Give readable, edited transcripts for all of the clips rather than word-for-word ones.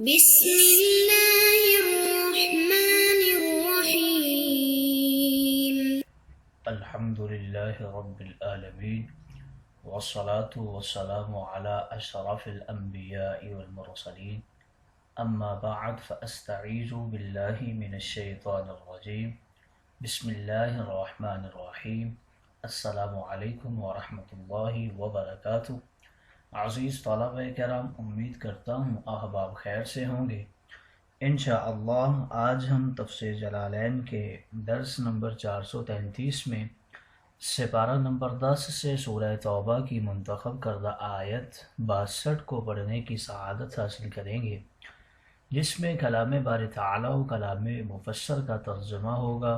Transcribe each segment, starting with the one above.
بسم اللہ الرحمن الرحیم الحمدللہ رب العالمین والصلاة والسلام علی اشرف الانبیاء والمرسلین اما بعد فاستعیذ باللہ من الشیطان الرجیم بسم اللہ الرحمن الرحیم السلام علیکم ورحمۃ اللہ وبرکاتہ۔ عزیز طلبہ کرام، امید کرتا ہوں احباب خیر سے ہوں گے۔ انشاءاللہ آج ہم تفسیر جلالین کے درس نمبر 433 میں سپارہ نمبر 10 سے سورہ توبہ کی منتخب کردہ آیت 62 کو پڑھنے کی سعادت حاصل کریں گے، جس میں کلام باری تعالیٰ و کلام مفسر کا ترجمہ ہوگا۔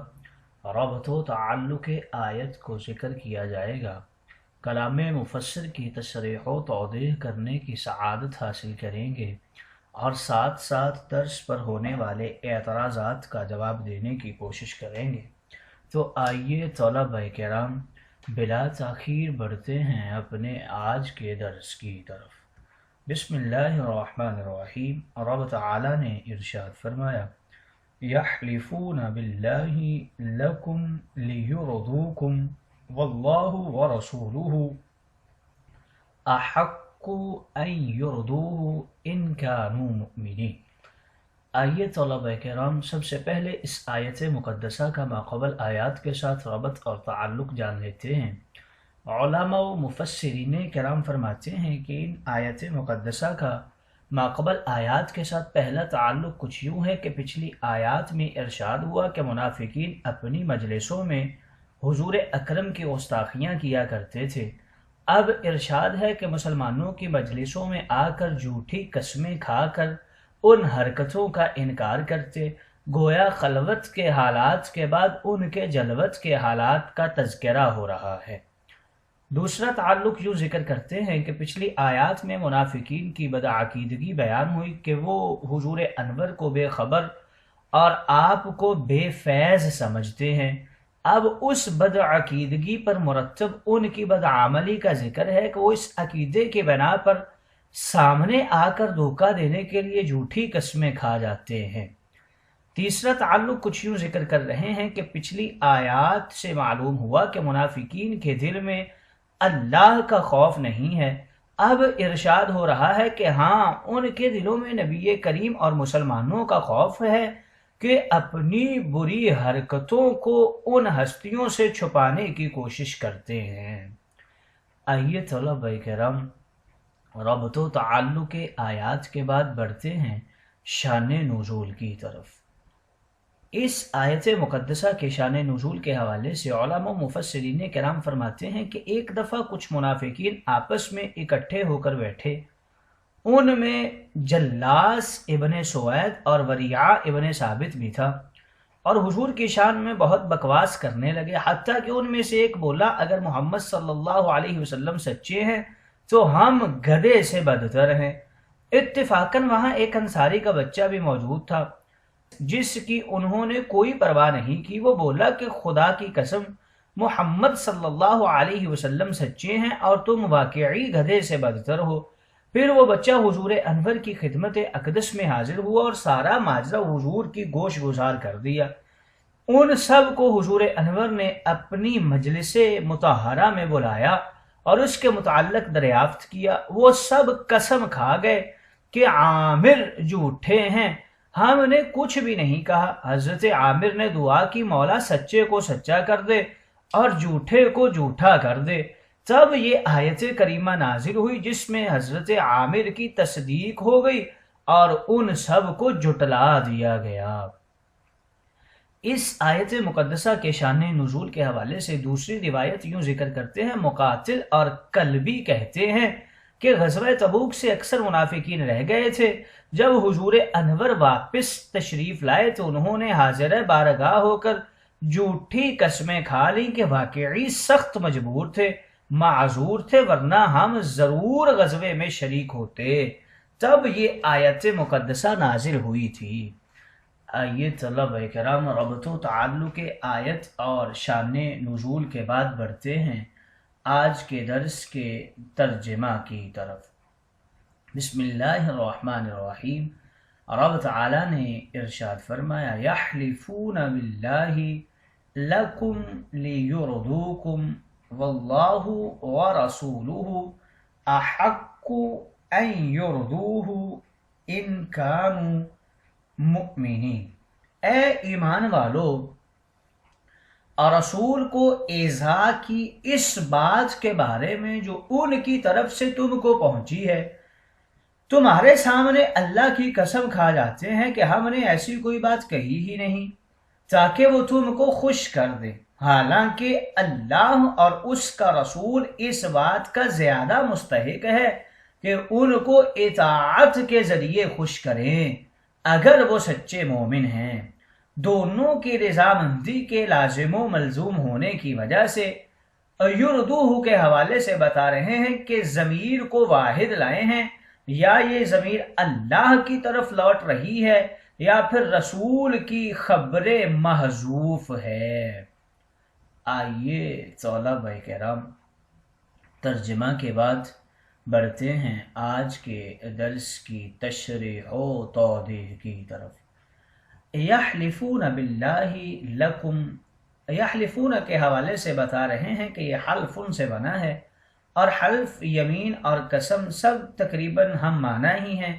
ربط و تعلق آیت کو ذکر کیا جائے گا، کلام مفسر کی تشریح و توضیح کرنے کی سعادت حاصل کریں گے، اور ساتھ ساتھ درس پر ہونے والے اعتراضات کا جواب دینے کی کوشش کریں گے۔ تو آئیے طلبہ کرام بلا تاخیر بڑھتے ہیں اپنے آج کے درس کی طرف۔ بسم اللہ الرحمن الرحیم۔ رب تعالی نے ارشاد فرمایا، یحلفون باللہ لکم لیرضوکم واللہ ورسولہ احق ان یرضوہ ان کانوا مؤمنین۔ آئیے طلبہ کرام سب سے پہلے اس آیت مقدسہ کا ماقبل آیات کے ساتھ ربط اور تعلق جان لیتے ہیں۔ علماء و مفسرین کرام فرماتے ہیں کہ ان آیت مقدسہ کا ماقبل آیات کے ساتھ پہلا تعلق کچھ یوں ہے کہ پچھلی آیات میں ارشاد ہوا کہ منافقین اپنی مجلسوں میں حضور اکرم کی گستاخیاں کیا کرتے تھے۔ اب ارشاد ہے کہ مسلمانوں کی مجلسوں میں آ کر جھوٹی قسمیں کھا کر ان حرکتوں کا انکار کرتے، گویا خلوت کے حالات کے بعد ان کے جلوت کے حالات کا تذکرہ ہو رہا ہے۔ دوسرا تعلق یوں ذکر کرتے ہیں کہ پچھلی آیات میں منافقین کی بدعقیدگی بیان ہوئی کہ وہ حضور انور کو بے خبر اور آپ کو بے فیض سمجھتے ہیں۔ اب اس بدعقیدگی پر مرتب ان کی بدعملی کا ذکر ہے کہ وہ اس عقیدے کے بنا پر سامنے آ کر دھوکہ دینے کے لیے جھوٹی قسمیں کھا جاتے ہیں۔ تیسرا تعلق کچھ یوں ذکر کر رہے ہیں کہ پچھلی آیات سے معلوم ہوا کہ منافقین کے دل میں اللہ کا خوف نہیں ہے۔ اب ارشاد ہو رہا ہے کہ ہاں، ان کے دلوں میں نبی کریم اور مسلمانوں کا خوف ہے کہ اپنی بری حرکتوں کو ان ہستیوں سے چھپانے کی کوشش کرتے ہیں۔ آئیے طلبہ کرام ربط و تعلق آیات کے بعد بڑھتے ہیں شان نزول کی طرف۔ اس آیت مقدسہ کے شان نزول کے حوالے سے علماء و مفسرین کرام فرماتے ہیں کہ ایک دفعہ کچھ منافقین آپس میں اکٹھے ہو کر بیٹھے، ان میں جلاس ابن سوید اور وریعہ ابن ثابت بھی تھا، اور حضور کی شان میں بہت بکواس کرنے لگے، حتیٰ کہ ان میں سے ایک بولا، اگر محمد صلی اللہ علیہ وسلم سچے ہیں تو ہم گدھے سے بدتر ہیں۔ اتفاقاً وہاں ایک انصاری کا بچہ بھی موجود تھا جس کی انہوں نے کوئی پرواہ نہیں کی۔ وہ بولا کہ خدا کی قسم محمد صلی اللہ علیہ وسلم سچے ہیں اور تم واقعی گدھے سے بدتر ہو۔ پھر وہ بچہ حضور انور کی خدمت اقدس میں حاضر ہوا اور سارا ماجرا حضور کی گوش گزار کر دیا۔ ان سب کو حضور انور نے اپنی مجلس مطہرہ میں بلایا اور اس کے متعلق دریافت کیا۔ وہ سب قسم کھا گئے کہ عامر جھوٹے ہیں، ہم نے کچھ بھی نہیں کہا۔ حضرت عامر نے دعا کی، مولا سچے کو سچا کر دے اور جھوٹے کو جھوٹا کر دے۔ تب یہ آیت کریمہ نازل ہوئی جس میں حضرت عامر کی تصدیق ہو گئی اور ان سب کو جھٹلا دیا گیا۔ اس آیت مقدسہ کے شان نزول کے حوالے سے دوسری روایت یوں ذکر کرتے ہیں، مقاتل اور کلبی کہتے ہیں کہ غزوہ تبوک سے اکثر منافقین رہ گئے تھے۔ جب حضور انور واپس تشریف لائے تو انہوں نے حاضر بارگاہ ہو کر جھوٹی قسمیں کھا لیں کہ واقعی سخت مجبور تھے، معذور تھے، ورنہ ہم ضرور غزوے میں شریک ہوتے۔ تب یہ آیت مقدسہ نازل ہوئی تھی۔ آئیے طلبہ کرام ربط و تعلق آیت اور شان نزول کے بعد بڑھتے ہیں آج کے درس کے ترجمہ کی طرف۔ بسم اللہ الرحمن الرحیم۔ رب تعالیٰ نے ارشاد فرمایا یحلفون باللہ لکم لیرضوکم واللہ ورسولہ احق ان یرضوہ ان کانوا مؤمنین۔ اے ایمان والو، رسول کو ایذا کی اس بات کے بارے میں جو ان کی طرف سے تم کو پہنچی ہے، تمہارے سامنے اللہ کی قسم کھا جاتے ہیں کہ ہم نے ایسی کوئی بات کہی ہی نہیں تاکہ وہ تم کو خوش کر دے، حالانکہ اللہ اور اس کا رسول اس بات کا زیادہ مستحق ہے کہ ان کو اطاعت کے ذریعے خوش کریں اگر وہ سچے مومن ہیں۔ دونوں کی رضامندی کے لازم و ملزوم ہونے کی وجہ سے یردوہ کے حوالے سے بتا رہے ہیں کہ ضمیر کو واحد لائے ہیں، یا یہ ضمیر اللہ کی طرف لوٹ رہی ہے یا پھر رسول کی خبر محذوف ہے۔ آئیے طلبہ کرام، ترجمہ کے بعد بڑھتے ہیں آج کے درس کی تشریح و توضیح کی طرف۔ یحلفون باللہ لکم، یحلفون کے حوالے سے بتا رہے ہیں کہ یہ حلفن سے بنا ہے، اور حلف، یمین اور قسم سب تقریباً ہم معنی ہی ہیں،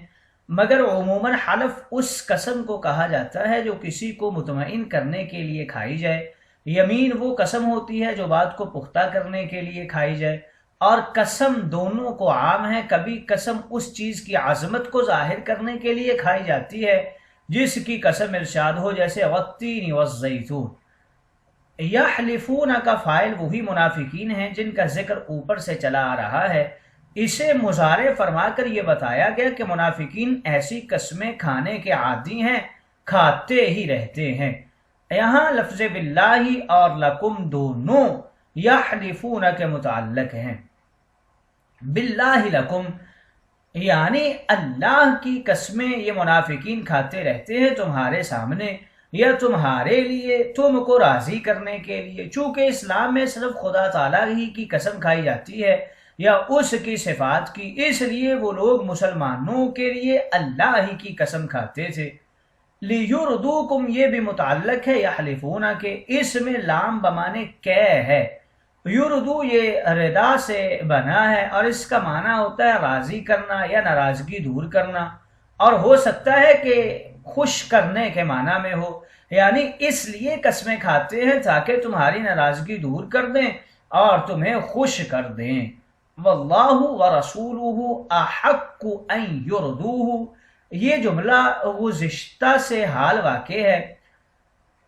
مگر عموماً حلف اس قسم کو کہا جاتا ہے جو کسی کو مطمئن کرنے کے لیے کھائی جائے، یمین وہ قسم ہوتی ہے جو بات کو پختہ کرنے کے لیے کھائی جائے، اور قسم دونوں کو عام ہے۔ کبھی قسم اس چیز کی عظمت کو ظاہر کرنے کے لیے کھائی جاتی ہے جس کی قسم ارشاد ہو، جیسے والتین والزیتون۔ یحلفون کا فاعل وہی منافقین ہیں جن کا ذکر اوپر سے چلا آ رہا ہے، اسے مضارع فرما کر یہ بتایا گیا کہ منافقین ایسی قسمیں کھانے کے عادی ہیں، کھاتے ہی رہتے ہیں۔ یہاں لفظ باللہ اور لکم دونوں یحلفون کے متعلق ہیں۔ باللہ لکم یعنی اللہ کی قسمیں یہ منافقین کھاتے رہتے ہیں تمہارے سامنے یا تمہارے لیے، تم کو راضی کرنے کے لیے۔ چونکہ اسلام میں صرف خدا تعالیٰ ہی کی قسم کھائی جاتی ہے یا اس کی صفات کی، اس لیے وہ لوگ مسلمانوں کے لیے اللہ ہی کی قسم کھاتے تھے۔ لیردوکم یہ بھی متعلق ہے یحلفون کے، اس میں لام بمانے کی ہے۔ یردو یہ ردا سے بنا ہے اور اس کا معنی ہوتا ہے راضی کرنا یا ناراضگی دور کرنا، اور ہو سکتا ہے کہ خوش کرنے کے معنی میں ہو، یعنی اس لیے قسمیں کھاتے ہیں تاکہ تمہاری ناراضگی دور کر دیں اور تمہیں خوش کر دیں۔ واللہ ورسولہ احق ان یردوہ، یہ جملہ گزشتہ سے حال واقع ہے،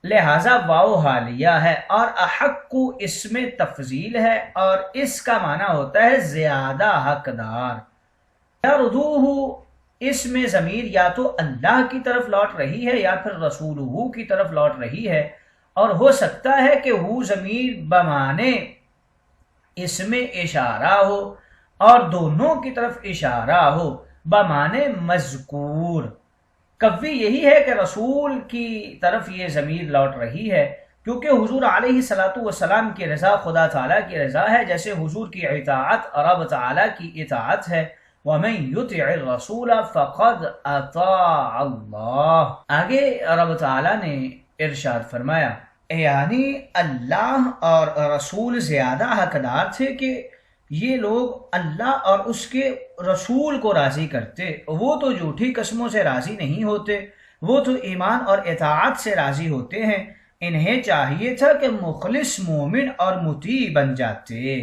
لہذا واو حالیہ ہے، اور احق اس میں تفضیل ہے اور اس کا معنی ہوتا ہے زیادہ حقدار۔ یردوہ اس میں ضمیر یا تو اللہ کی طرف لوٹ رہی ہے یا پھر رسولہ کی طرف لوٹ رہی ہے، اور ہو سکتا ہے کہ وہ ضمیر بمانے اس میں اشارہ ہو اور دونوں کی طرف اشارہ ہو بمانے مذکور۔ قوی یہی ہے کہ رسول کی طرف یہ ضمیر لوٹ رہی ہے، کیونکہ حضور علیہ الصلاۃ والسلام کی رضا خدا تعالیٰ کی رضا ہے، جیسے حضور کی اطاعت رب تعالیٰ کی اطاعت ہے۔ وَمَن يُطِعِ الرَّسُولَ فَقَدْ أَطَاعَ اللَّهَ۔ آگے رب تعالیٰ نے ارشاد فرمایا، یعنی اللہ اور رسول زیادہ حقدار تھے کہ یہ لوگ اللہ اور اس کے رسول کو راضی کرتے۔ وہ تو جھوٹی قسموں سے راضی نہیں ہوتے، وہ تو ایمان اور اطاعت سے راضی ہوتے ہیں۔ انہیں چاہیے تھا کہ مخلص مومن اور مطیع بن جاتے۔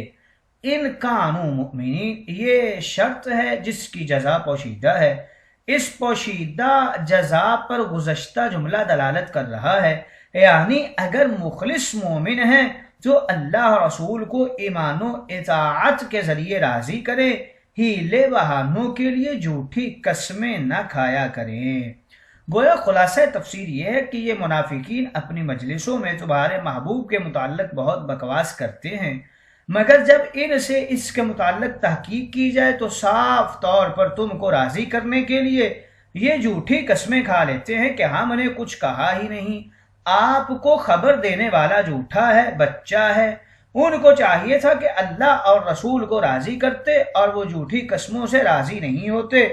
ان کانوا مؤمنین، یہ شرط ہے جس کی جزا پوشیدہ ہے۔ اس پوشیدہ جزا پر گزشتہ جملہ دلالت کر رہا ہے، یعنی اگر مخلص مومن ہیں تو اللہ رسول کو ایمان و اطاعت کے ذریعے راضی کریں، ہیلے بہانوں کے لیے جھوٹی قسمیں نہ کھایا کریں۔ گویا خلاصہ تفسیر یہ ہے کہ یہ منافقین اپنی مجلسوں میں تمہارے محبوب کے متعلق بہت بکواس کرتے ہیں، مگر جب ان سے اس کے متعلق تحقیق کی جائے تو صاف طور پر تم کو راضی کرنے کے لیے یہ جھوٹی قسمیں کھا لیتے ہیں کہ ہم نے کچھ کہا ہی نہیں، آپ کو خبر دینے والا جھوٹا ہے، بچہ ہے۔ ان کو چاہیے تھا کہ اللہ اور رسول کو راضی کرتے، اور وہ جھوٹی قسموں سے راضی نہیں ہوتے۔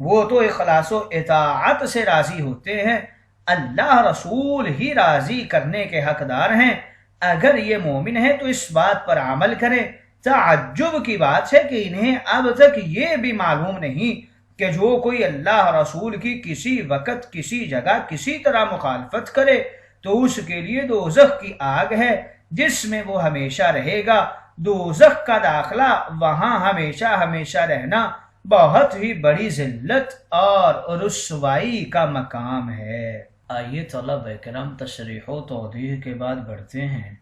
وہ تو اخلاص و اطاعت سے راضی ہوتے ہیں، اللہ رسول ہی راضی کرنے کے حقدار ہیں۔ اگر یہ مومن ہے تو اس بات پر عمل کرے۔ تعجب کی بات ہے کہ انہیں اب تک یہ بھی معلوم نہیں کہ جو کوئی اللہ رسول کی کسی وقت کسی جگہ کسی طرح مخالفت کرے تو اس کے لیے دوزخ کی آگ ہے جس میں وہ ہمیشہ رہے گا۔ دوزخ کا داخلہ، وہاں ہمیشہ ہمیشہ رہنا بہت ہی بڑی ذلت اور رسوائی کا مقام ہے۔ آئیے طلبہ کرام تشریح و توضیح کے بعد بڑھتے ہیں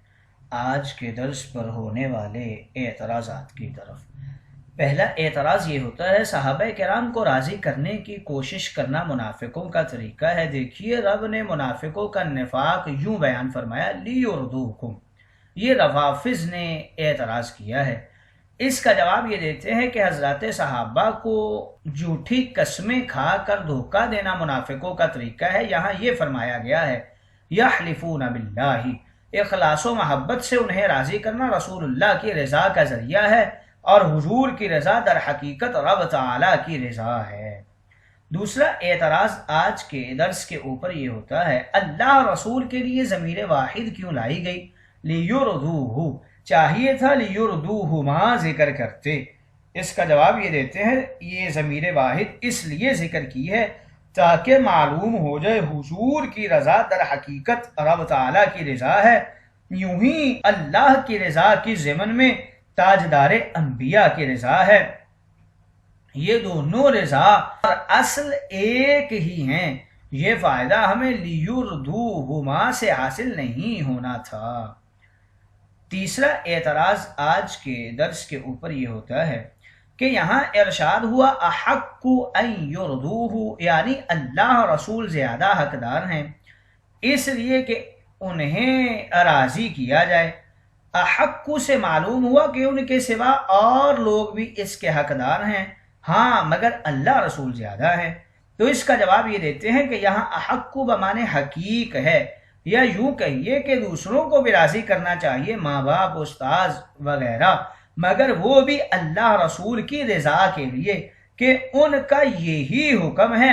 آج کے درس پر ہونے والے اعتراضات کی طرف۔ پہلا اعتراض یہ ہوتا ہے صحابہ کرام کو راضی کرنے کی کوشش کرنا منافقوں کا طریقہ ہے۔ دیکھیے رب نے منافقوں کا نفاق یوں بیان فرمایا لیردوکم، یہ روافض نے اعتراض کیا ہے۔ اس کا جواب یہ دیتے ہیں کہ حضرات صحابہ کو جھوٹی قسمیں کھا کر دھوکہ دینا منافقوں کا طریقہ ہے۔ یہاں یہ فرمایا گیا ہے یحلفون باللہ، اخلاص و محبت سے انہیں راضی کرنا رسول اللہ کی رضا کا ذریعہ ہے، اور حضور کی رضا در حقیقت رب تعالی کی رضا ہے۔ دوسرا اعتراض آج کے درس کے اوپر یہ ہوتا ہے اللہ رسول کے لیے ضمیر واحد کیوں لائی گئی؟ لیردوہ، چاہیے تھا لیردوہما ذکر کرتے۔ اس کا جواب یہ دیتے ہیں یہ ضمیر واحد اس لیے ذکر کی ہے تاکہ معلوم ہو جائے حضور کی رضا در حقیقت رب تعالیٰ کی رضا ہے۔ یوں ہی اللہ کی رضا کی ضمن میں تاجدار انبیاء کی رضا ہے۔ یہ دونوں رضا اور اصل ایک ہی ہیں۔ یہ فائدہ ہمیں لیردوہما سے حاصل نہیں ہونا تھا۔ تیسرا اعتراض آج کے درس کے اوپر یہ ہوتا ہے کہ یہاں ارشاد ہوا احق ان یردوہ، یعنی اللہ رسول زیادہ حقدار ہیں اس لیے کہ انہیں راضی کیا جائے۔ احق سے معلوم ہوا کہ ان کے سوا اور لوگ بھی اس کے حقدار ہیں، ہاں مگر اللہ رسول زیادہ ہے۔ تو اس کا جواب یہ دیتے ہیں کہ یہاں احق بمعنی حقیق ہے، یا یوں کہیے کہ دوسروں کو بھی راضی کرنا چاہیے، ماں باپ، استاذ وغیرہ، مگر وہ بھی اللہ رسول کی رضا کے لیے کہ ان کا یہی حکم ہے۔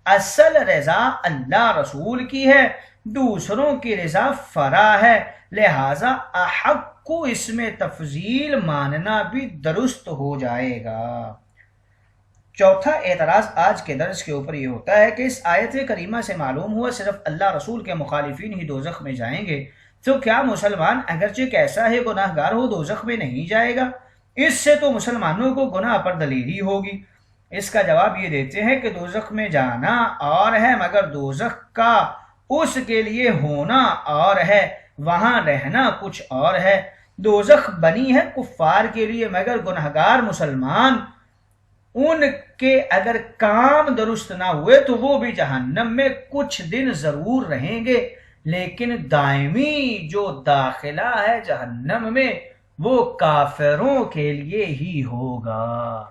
اصل رضا اللہ رسول کی ہے، دوسروں کی رضا فرع ہے، لہذا احق اس میں تفضیل ماننا بھی درست ہو جائے گا۔ چوتھا اعتراض آج کے درس کے اوپر یہ ہوتا ہے کہ اس آیت کریمہ سے معلوم ہوا صرف اللہ رسول کے مخالفین ہی دوزخ میں جائیں گے، تو کیا مسلمان اگرچہ کیسا ہے گناہ گار ہو دوزخ میں نہیں جائے گا؟ اس سے تو مسلمانوں کو گناہ پر دلیری ہوگی۔ اس کا جواب یہ دیتے ہیں کہ دوزخ میں جانا اور ہے مگر دوزخ کا اس کے لیے ہونا اور ہے، وہاں رہنا کچھ اور ہے۔ دوزخ بنی ہے کفار کے لیے مگر گنہگار مسلمان، ان کے اگر کام درست نہ ہوئے تو وہ بھی جہنم میں کچھ دن ضرور رہیں گے، لیکن دائمی جو داخلہ ہے جہنم میں وہ کافروں کے لیے ہی ہوگا۔